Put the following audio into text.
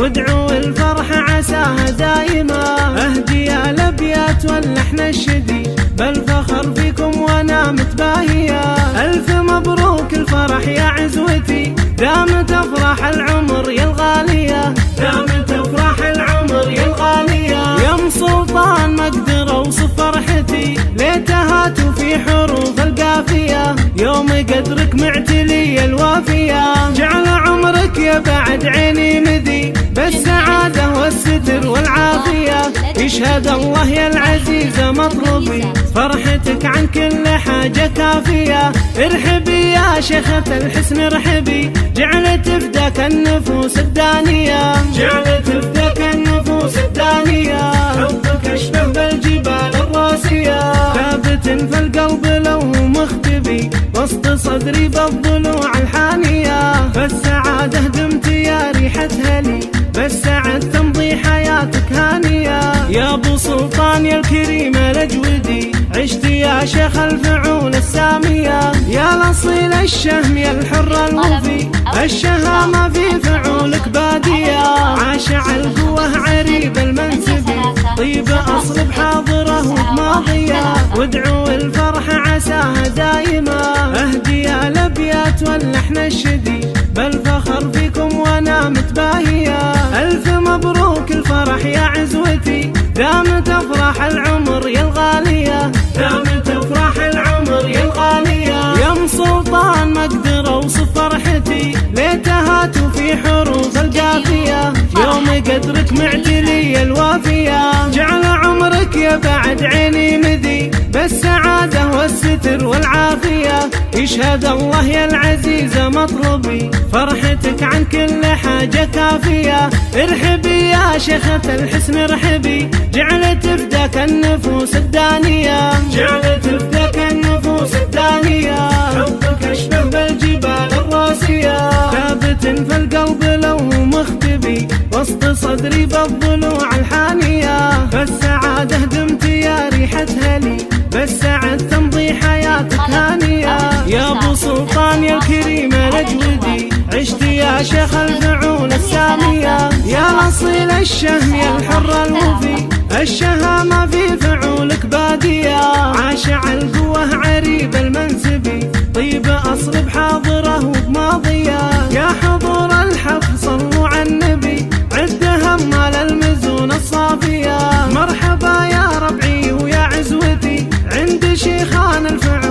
وادعوا الفرح عساها دايما. اهدي الابيات واللحن الشدي بالفخر فيكم وانا متباهية. الف مبروك الفرح يا عزوتي، دامت افراح العمر يا الغالية، دامت افراح العمر يا الغالية. يا ام سلطان ما اقدر اوصف فرحتي، ليتها في حروف القافية. يوم قدرك معتلي الوافية، جعل عمرك يا بعد عيني مذي بالسعادة والستر والعافية. يشهد الله يا العزيزة مطلبي، فرحتك عن كل حاجة كافية. ارحبي يا شيخة الحسن ارحبي، جعلت فداك النفوس الدانية، جعلت فداك النفوس الدانية. حبك اشبه بالجبال الراسية، ثابت في القلب لو مختبي، وسط صدري بالضلوع الحانية. فالسعادة دمت يا ريحة هلي، بالسعد تمضي حياتك هانية. يا ابو سلطان يا الكريم الاجودي، عشت يا شيخ الفعول السامية. يا الاصيل الشهم يا الحر الوفي، الشهامة في فعولك بادية. عاشع القوة عريب المنسب، طيب اصل بحاضره وبماضية. وادعوا الفرح عساها دايما. اهدي الابيات واللحن الشدي بالفخر فيكم وانا متباهية. الف مبروك الفرح يا عزوتي، دامت افراح العمر يا الغالية، دامت افراح العمر يا الغالية. يا ام سلطان ما اقدر اوصف فرحتي، ليتها في حروف القافية. يوم قدرك معتلي الوافية، جعل عمرك يا بعد عيني مذي بالسعادة والستر والعافية. يشهد الله يا العزيزة مطلبي، فرحتك عن كل حاجة كافية. ارحبي يا شيخة الحسن ارحبي، جعلت فداك النفوس الدانية، جعلت فداك النفوس الدانية. حبك اشبه بالجبال الراسية، ثابت في القلب لو مختبي، وسط صدري بالضلوع الحانية. فالسعادة دمت يا ريحة هلي، بالسعد تمضي حياتك هانية. يا ابو سلطان يا الكريم الاجودي، عشت يا شيخ الفعول السامية. يا الاصيل الشهم يا الحر الوفي، الشهامة في فعولك بادية. عاشع القوة عريب المنسبي، طيب اصل بحاضره وبماضية. يا حضور الحق صلوا على النبي، عد همال المزون الصافية. مرحبا يا ربعي ويا عزوتي، عند شيخان الفعول